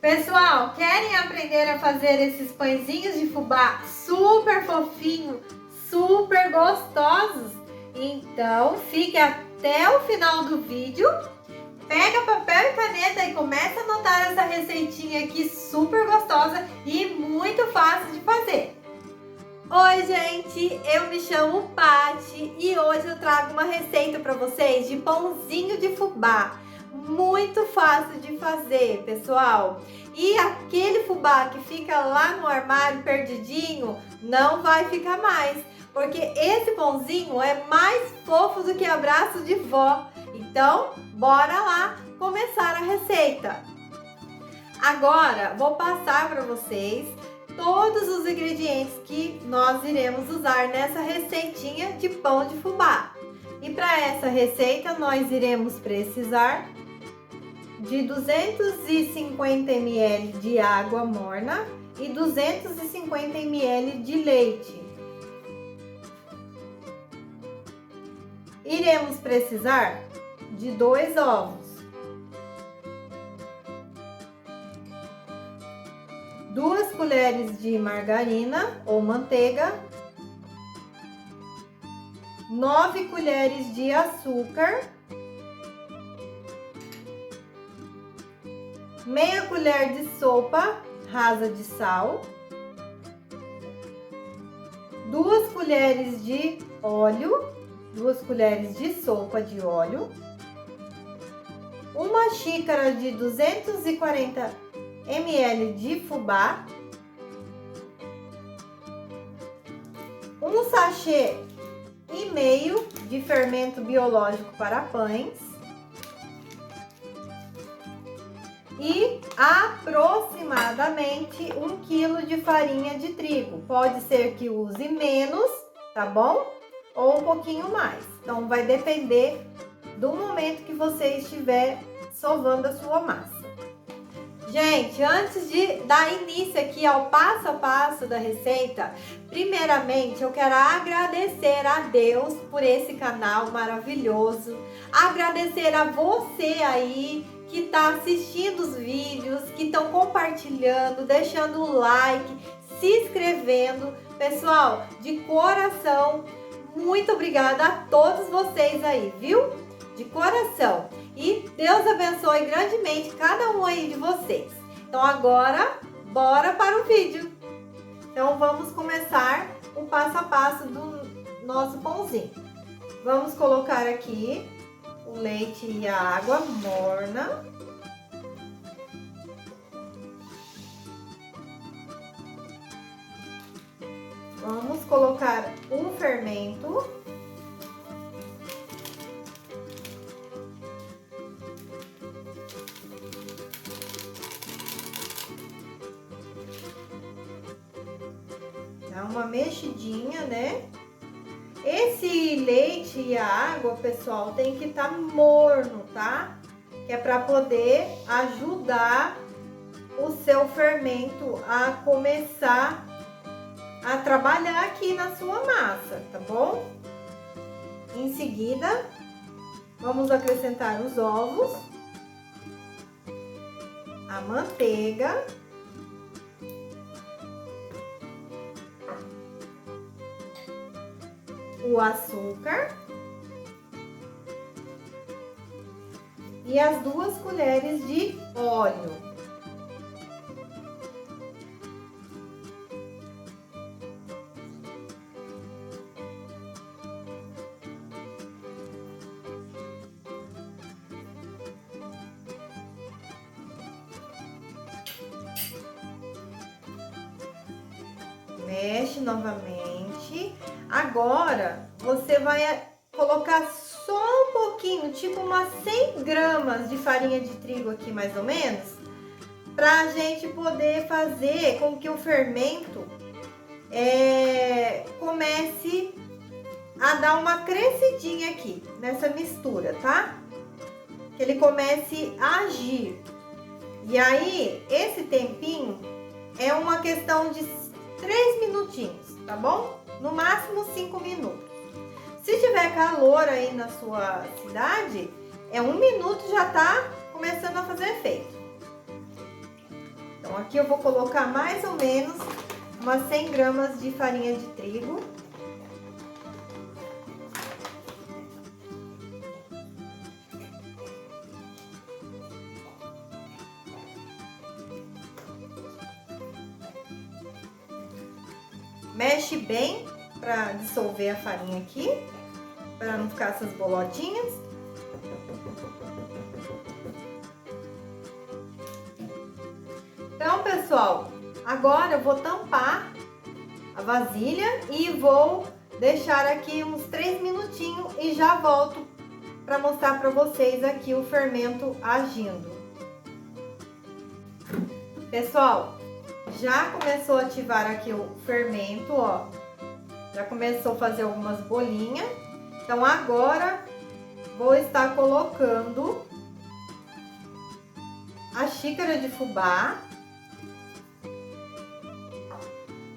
Pessoal, querem aprender a fazer esses pãezinhos de fubá super fofinhos, super gostosos? Então fique até o final do vídeo, pega papel e caneta e começa a anotar essa receitinha aqui super gostosa e muito fácil de fazer. Oi gente, eu me chamo Pati e hoje eu trago uma receita para vocês de pãozinho de fubá. Muito fácil de fazer, pessoal. E aquele fubá que fica lá no armário perdidinho, não vai ficar mais. Porque esse pãozinho é mais fofo do que abraço de vó. Então, bora lá começar a receita. Agora, vou passar para vocês todos os ingredientes que nós iremos usar nessa receitinha de pão de fubá. E para essa receita, nós iremos precisar de 250 ml de água morna e 250 ml de leite. Iremos precisar de 2 ovos, 2 colheres de margarina ou manteiga, 9 colheres de açúcar, meia colher de sopa rasa de sal, 2 colheres de óleo, 2 colheres de sopa de óleo, uma xícara de 240 ml de fubá, um sachê e meio de fermento biológico para pães e aproximadamente 1 kg de farinha de trigo. Pode ser que use menos, tá bom? Ou um pouquinho mais. Então vai depender do momento que você estiver sovando a sua massa. Gente, antes de dar início aqui ao passo a passo da receita, primeiramente eu quero agradecer a Deus por esse canal maravilhoso, agradecer a você aí que está assistindo os vídeos, que estão compartilhando, deixando o like, se inscrevendo. Pessoal, de coração, muito obrigada a todos vocês aí, viu? De coração. E Deus abençoe grandemente cada um aí de vocês. Então agora, bora para o vídeo. Então vamos começar o passo a passo do nosso pãozinho. Vamos colocar aqui o leite e a água morna. Vamos colocar o fermento. Dá uma mexidinha, né? Esse leite e a água, pessoal, tem que estar morno, tá? Que é para poder ajudar o seu fermento a começar a trabalhar aqui na sua massa, tá bom? Em seguida, vamos acrescentar os ovos, a manteiga, o açúcar e as 2 colheres de óleo. Mexe novamente. Agora, você vai colocar só um pouquinho, tipo umas 100 gramas de farinha de trigo aqui, mais ou menos, pra gente poder fazer com que o fermento comece a dar uma crescidinha aqui nessa mistura, tá? Que ele comece a agir. E aí, esse tempinho é uma questão de 3 minutinhos, tá bom? No máximo 5 minutos. Se tiver calor aí na sua cidade, 1 minuto já tá começando a fazer efeito. Então aqui eu vou colocar mais ou menos umas 100 gramas de farinha de trigo. Mexe bem para dissolver a farinha aqui, para não ficar essas bolotinhas. Então, pessoal, agora eu vou tampar a vasilha e vou deixar aqui uns 3 minutinhos e já volto para mostrar para vocês aqui o fermento agindo. Pessoal, já começou a ativar aqui o fermento, ó. Já começou a fazer algumas bolinhas. Então agora vou estar colocando a xícara de fubá.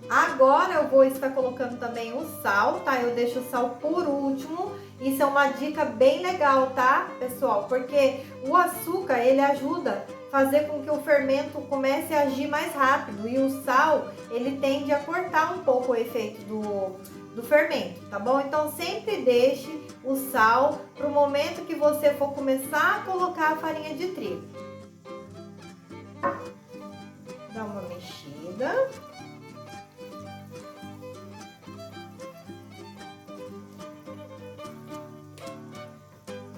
Agora eu vou estar colocando também o sal, tá? Eu deixo o sal por último. Isso é uma dica bem legal, tá, pessoal? Porque o açúcar, ele ajuda a fazer com que o fermento comece a agir mais rápido. E o sal, ele tende a cortar um pouco o efeito do fermento, tá bom? Então sempre deixe o sal para o momento que você for começar a colocar a farinha de trigo. Dá uma mexida.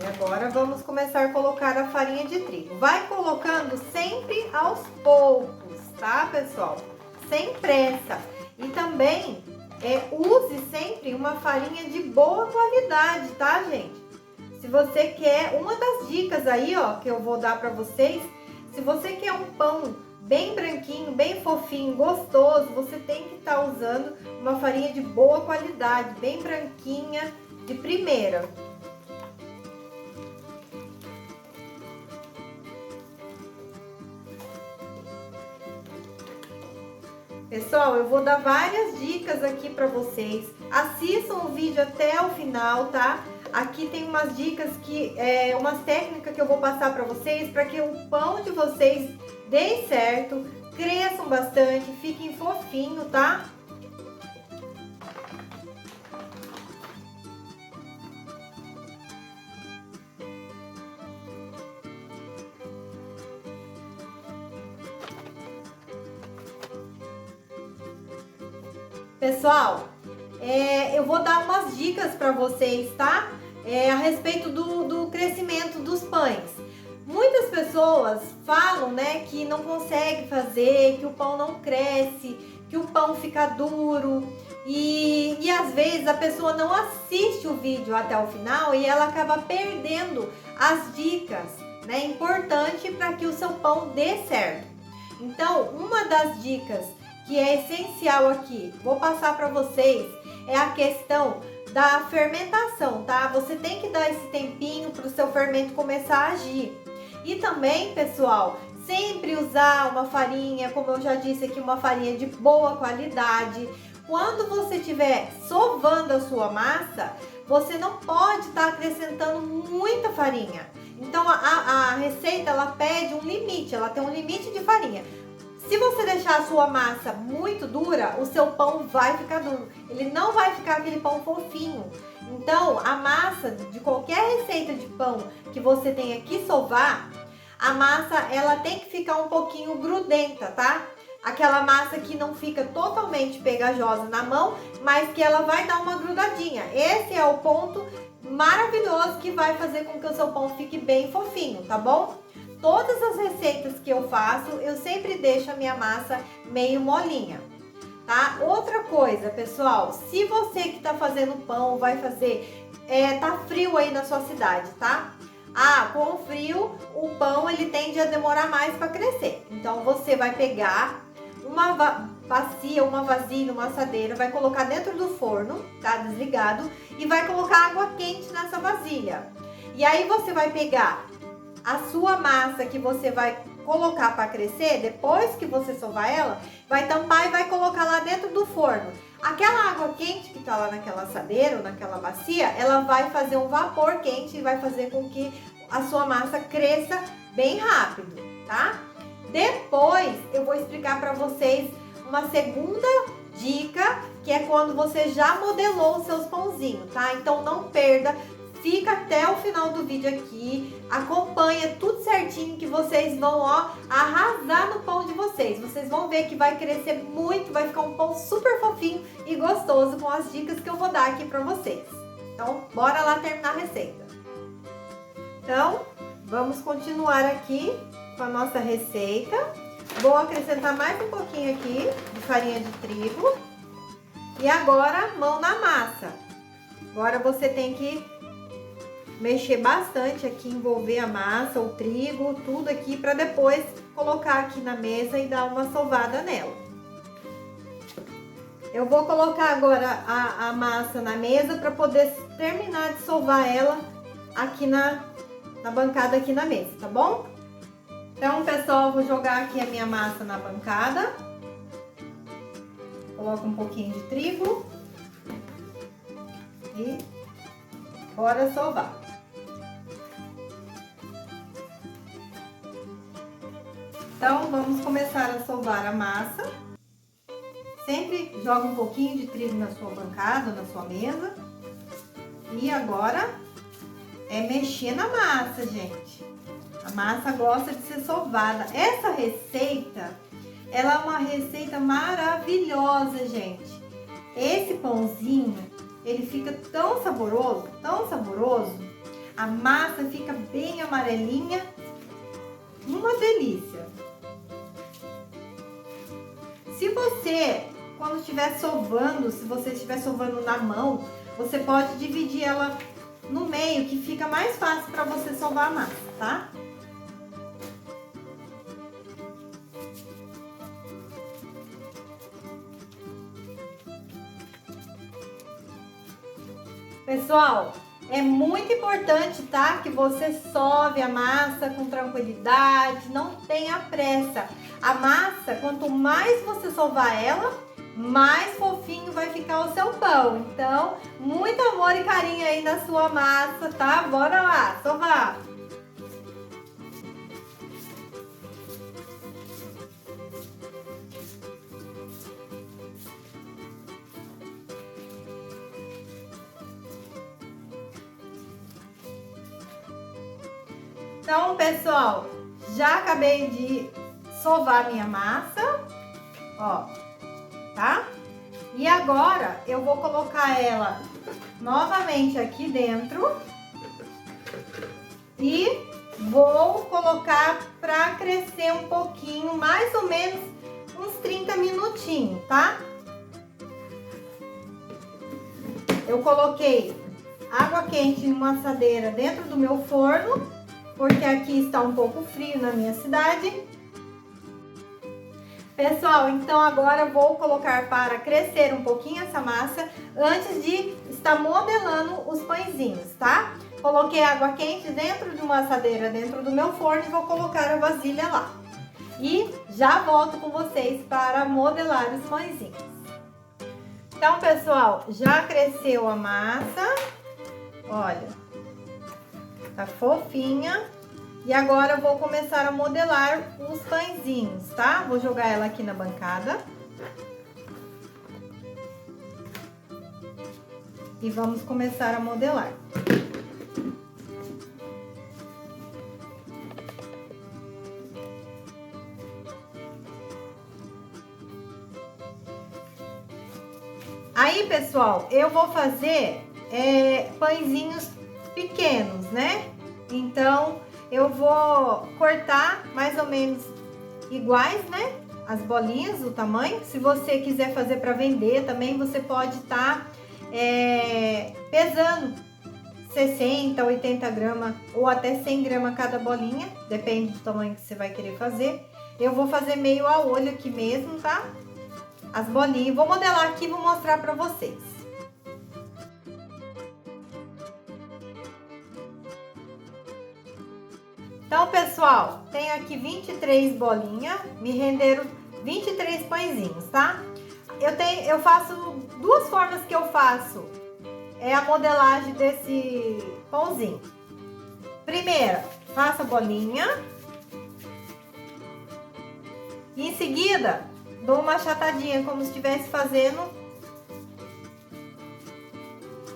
E agora vamos começar a colocar a farinha de trigo. Vai colocando sempre aos poucos, tá, pessoal? Sem pressa. E também use sempre uma farinha de boa qualidade, tá, gente? Se você quer, uma das dicas aí, ó, que eu vou dar pra vocês, se você quer um pão bem branquinho, bem fofinho, gostoso, você tem que estar usando uma farinha de boa qualidade, bem branquinha, de primeira. Pessoal, eu vou dar várias dicas aqui para vocês. Assistam o vídeo até o final, tá? Aqui tem umas dicas umas técnicas que eu vou passar para vocês para que o pão de vocês dê certo, cresçam bastante, fiquem fofinho, tá? Pessoal, eu vou dar umas dicas para vocês, tá? A respeito do crescimento dos pães. Muitas pessoas falam, né, que não consegue fazer, que o pão não cresce, que o pão fica duro. E às vezes a pessoa não assiste o vídeo até o final e ela acaba perdendo as dicas, né, importante para que o seu pão dê certo. Então, uma das dicas que é essencial aqui, vou passar para vocês, é a questão da fermentação, tá? Você tem que dar esse tempinho para o seu fermento começar a agir. E também, pessoal, sempre usar uma farinha, como eu já disse aqui, uma farinha de boa qualidade. Quando você estiver sovando a sua massa, você não pode estar acrescentando muita farinha. Então, a receita, ela pede um limite, ela tem um limite de farinha. Se você deixar a sua massa muito dura, o seu pão vai ficar duro. Ele não vai ficar aquele pão fofinho. Então, a massa de qualquer receita de pão que você tenha que sovar, a massa, ela tem que ficar um pouquinho grudenta, tá? Aquela massa que não fica totalmente pegajosa na mão, mas que ela vai dar uma grudadinha. Esse é o ponto maravilhoso que vai fazer com que o seu pão fique bem fofinho, tá bom? Todas as receitas que eu faço, eu sempre deixo a minha massa meio molinha, tá? Outra coisa, pessoal, se você que tá fazendo pão vai fazer, tá frio aí na sua cidade, tá? Com o frio, o pão ele tende a demorar mais para crescer. Então você vai pegar uma bacia, uma vasilha, uma assadeira, vai colocar dentro do forno, tá? Desligado, e vai colocar água quente nessa vasilha. E aí você vai pegar a sua massa que você vai colocar para crescer, depois que você sovar ela, vai tampar e vai colocar lá dentro do forno. Aquela água quente que tá lá naquela assadeira ou naquela bacia, ela vai fazer um vapor quente e vai fazer com que a sua massa cresça bem rápido, tá? Depois eu vou explicar para vocês uma segunda dica, que é quando você já modelou os seus pãozinhos, tá? Então não perda, fica até o final do vídeo aqui, acompanha tudo certinho que vocês vão, ó, arrasar no pão de vocês. Vocês vão ver que vai crescer muito, vai ficar um pão super fofinho e gostoso com as dicas que eu vou dar aqui pra vocês. Então, bora lá terminar a receita. Então, vamos continuar aqui com a nossa receita. Vou acrescentar mais um pouquinho aqui de farinha de trigo. E agora, mão na massa. Agora você tem que mexer bastante aqui, envolver a massa, o trigo, tudo aqui, para depois colocar aqui na mesa e dar uma sovada nela. Eu vou colocar agora a massa na mesa para poder terminar de sovar ela aqui na bancada aqui na mesa, tá bom? Então, pessoal, eu vou jogar aqui a minha massa na bancada. Coloco um pouquinho de trigo. E bora sovar. Então, vamos começar a sovar a massa. Sempre joga um pouquinho de trigo na sua bancada, na sua mesa. E agora é mexer na massa, gente. A massa gosta de ser sovada. Essa receita, ela é uma receita maravilhosa, gente. Esse pãozinho, ele fica tão saboroso, tão saboroso. A massa fica bem amarelinha. Uma delícia. Se você, quando estiver sovando, se você estiver sovando na mão, você pode dividir ela no meio, que fica mais fácil para você sovar a massa, tá? Pessoal, é muito importante, tá? Que você sove a massa com tranquilidade, não tenha pressa. A massa, quanto mais você sovar ela, mais fofinho vai ficar o seu pão. Então, muito amor e carinho aí na sua massa, tá? Bora lá, sovar! Então, pessoal, já acabei de sovar minha massa, ó, tá? E agora eu vou colocar ela novamente aqui dentro e vou colocar para crescer um pouquinho, mais ou menos uns 30 minutinhos, tá? Eu coloquei água quente em uma assadeira dentro do meu forno, porque aqui está um pouco frio na minha cidade. Pessoal, então agora eu vou colocar para crescer um pouquinho essa massa antes de estar modelando os pãezinhos, tá? Coloquei água quente dentro de uma assadeira dentro do meu forno e vou colocar a vasilha lá. E já volto com vocês para modelar os pãezinhos. Então, pessoal, já cresceu a massa. Olha. Tá fofinha. E agora eu vou começar a modelar os pãezinhos, tá? Vou jogar ela aqui na bancada. E vamos começar a modelar. Aí, pessoal, eu vou fazer pãezinhos pequenos, né? Então, eu vou cortar mais ou menos iguais, né? As bolinhas, o tamanho. Se você quiser fazer para vender também, você pode estar pesando 60, 80 gramas ou até 100 gramas cada bolinha. Depende do tamanho que você vai querer fazer. Eu vou fazer meio a olho aqui mesmo, tá? As bolinhas. Vou modelar aqui e vou mostrar para vocês. Então, pessoal, tenho aqui 23 bolinhas, me renderam 23 pãezinhos, tá? Eu faço duas formas que eu faço. É a modelagem desse pãozinho. Primeira, faço a bolinha. E em seguida, dou uma achatadinha, como se estivesse fazendo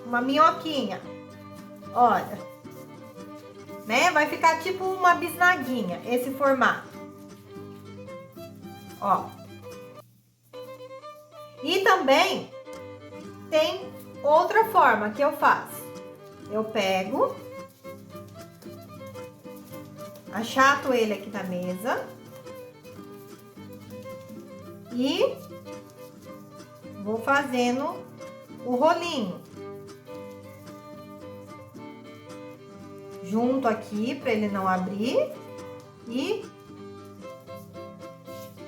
uma minhoquinha. Olha, né? Vai ficar tipo uma bisnaguinha, esse formato. Ó. E também tem outra forma que eu faço. Eu pego, achato ele aqui na mesa e vou fazendo o rolinho junto aqui para ele não abrir. E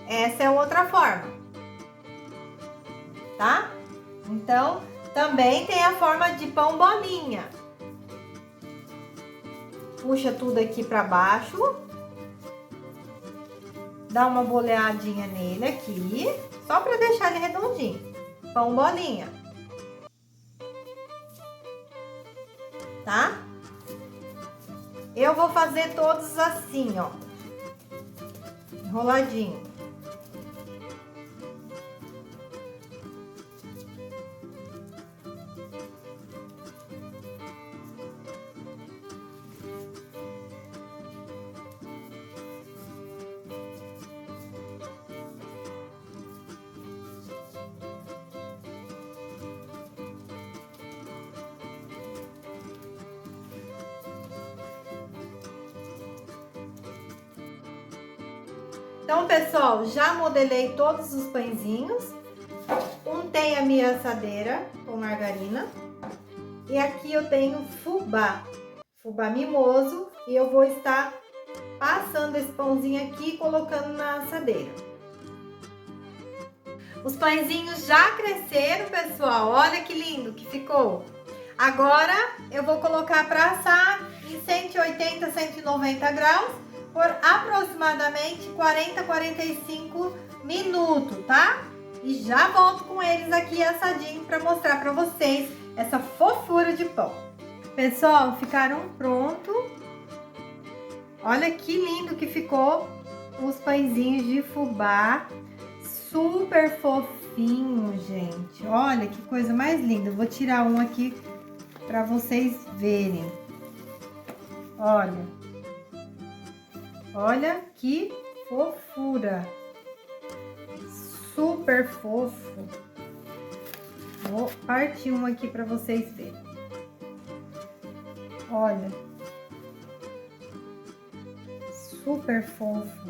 essa é outra forma, tá? Então, também tem a forma de pão bolinha. Puxa tudo aqui para baixo. Dá uma boleadinha nele aqui, só para deixar ele redondinho. Pão bolinha. Tá? Eu vou fazer todos assim, ó. Enroladinho. Então, pessoal, já modelei todos os pãezinhos. Untei a minha assadeira com margarina. E aqui eu tenho fubá mimoso. E eu vou estar passando esse pãozinho aqui e colocando na assadeira. Os pãezinhos já cresceram, pessoal. Olha que lindo que ficou. Agora eu vou colocar para assar em 180, 190 graus. Por aproximadamente 40 a 45 minutos, tá? E já volto com eles aqui assadinho para mostrar para vocês essa fofura de pão. Pessoal, ficaram prontos. Olha que lindo que ficou os pãezinhos de fubá. Super fofinho, gente. Olha que coisa mais linda. Eu vou tirar um aqui para vocês verem. Olha. Olha que fofura, super fofo. Vou partir um aqui para vocês verem. Olha, super fofo.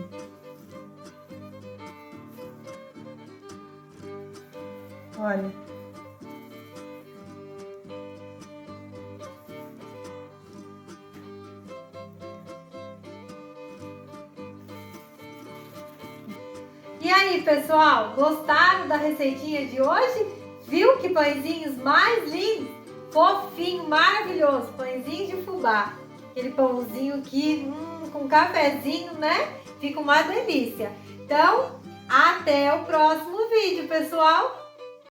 Olha. E aí, pessoal, gostaram da receitinha de hoje? Viu que pãezinhos mais lindos? Fofinho, maravilhoso, pãezinho de fubá. Aquele pãozinho aqui, com cafezinho, né? Fica uma delícia. Então, até o próximo vídeo, pessoal!